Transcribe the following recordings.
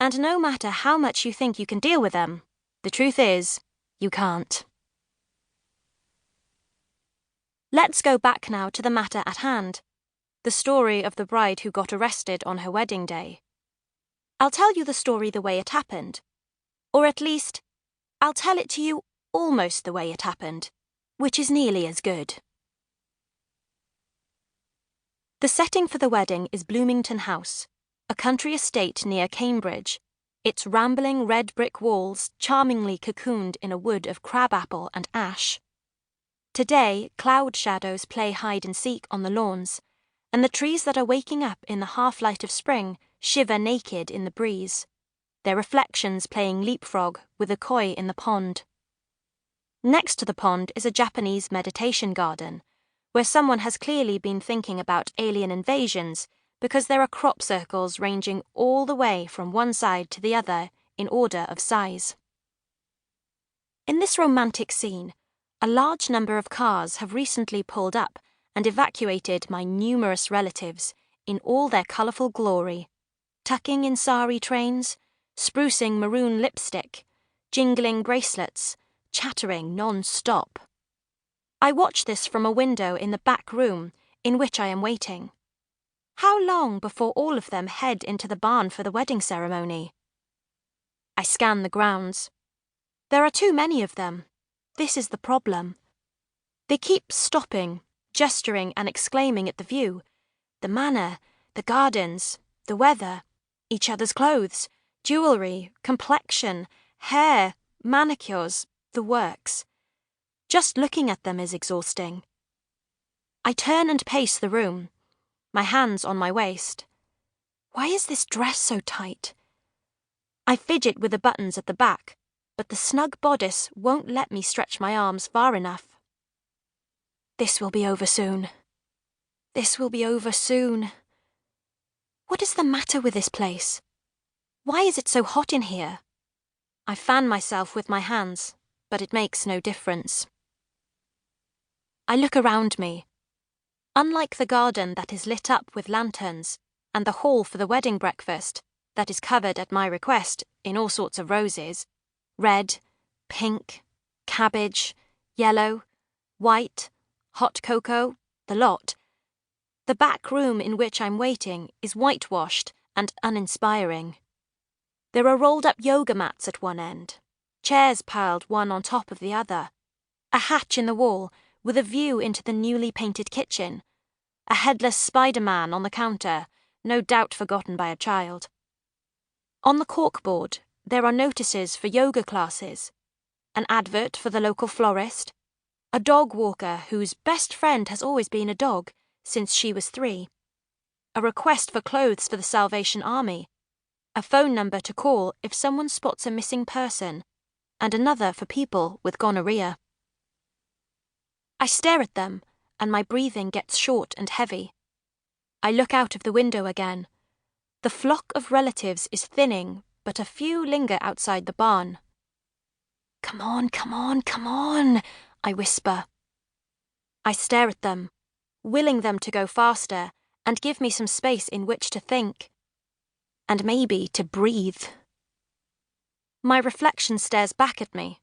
And no matter how much you think you can deal with them, the truth is, you can't. Let's go back now to the matter at hand, the story of the bride who got arrested on her wedding day. I'll tell you the story the way it happened. Or at least, I'll tell it to you almost the way it happened, which is nearly as good. The setting for the wedding is Bloomington House, a country estate near Cambridge, its rambling red brick walls charmingly cocooned in a wood of crabapple and ash. Today, cloud shadows play hide-and-seek on the lawns, and the trees that are waking up in the half-light of spring shiver naked in the breeze, their reflections playing leapfrog with a koi in the pond. Next to the pond is a Japanese meditation garden, where someone has clearly been thinking about alien invasions because there are crop circles ranging all the way from one side to the other in order of size. In this romantic scene, a large number of cars have recently pulled up and evacuated my numerous relatives in all their colourful glory, tucking in sari trains, sprucing maroon lipstick, jingling bracelets, chattering non-stop. I watch this from a window in the back room in which I am waiting. How long before all of them head into the barn for the wedding ceremony? I scan the grounds. There are too many of them. This is the problem. They keep stopping, gesturing and exclaiming at the view, the manor, the gardens, the weather, each other's clothes, jewellery, complexion, hair, manicures, the works. Just looking at them is exhausting. I turn and pace the room, my hands on my waist. Why is this dress so tight? I fidget with the buttons at the back, but the snug bodice won't let me stretch my arms far enough. This will be over soon. This will be over soon. What is the matter with this place? Why is it so hot in here? I fan myself with my hands, but it makes no difference. I look around me. Unlike the garden that is lit up with lanterns, and the hall for the wedding breakfast that is covered at my request in all sorts of roses, red, pink, cabbage, yellow, white, hot cocoa, the lot, the back room in which I'm waiting is whitewashed and uninspiring. There are rolled-up yoga mats at one end, chairs piled one on top of the other, a hatch in the wall with a view into the newly painted kitchen, a headless Spider-Man on the counter, no doubt forgotten by a child. On the corkboard, there are notices for yoga classes, an advert for the local florist, a dog walker whose best friend has always been a dog since she was 3, a request for clothes for the Salvation Army, a phone number to call if someone spots a missing person, and another for people with gonorrhea. I stare at them, and my breathing gets short and heavy. I look out of the window again. The flock of relatives is thinning, but a few linger outside the barn. Come on, come on, come on, I whisper. I stare at them, willing them to go faster and give me some space in which to think. And maybe to breathe. My reflection stares back at me,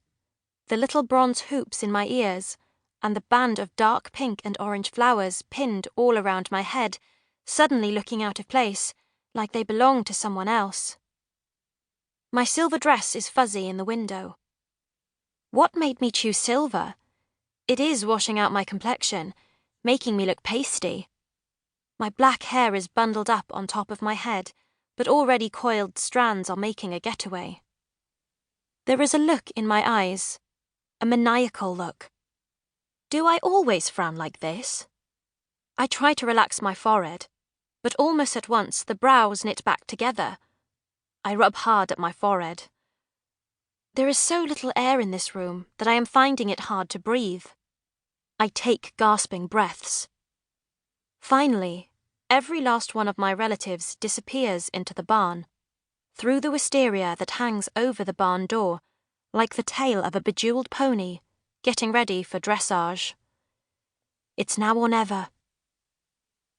the little bronze hoops in my ears, and the band of dark pink and orange flowers pinned all around my head, suddenly looking out of place, like they belong to someone else. My silver dress is fuzzy in the window. What made me choose silver? It is washing out my complexion, making me look pasty. My black hair is bundled up on top of my head, but already coiled strands are making a getaway. There is a look in my eyes, a maniacal look. Do I always frown like this? I try to relax my forehead, but almost at once the brows knit back together. I rub hard at my forehead. There is so little air in this room that I am finding it hard to breathe. I take gasping breaths. Finally, every last one of my relatives disappears into the barn, through the wisteria that hangs over the barn door, like the tail of a bejeweled pony, getting ready for dressage. It's now or never.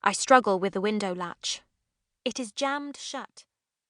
I struggle with the window latch. It is jammed shut.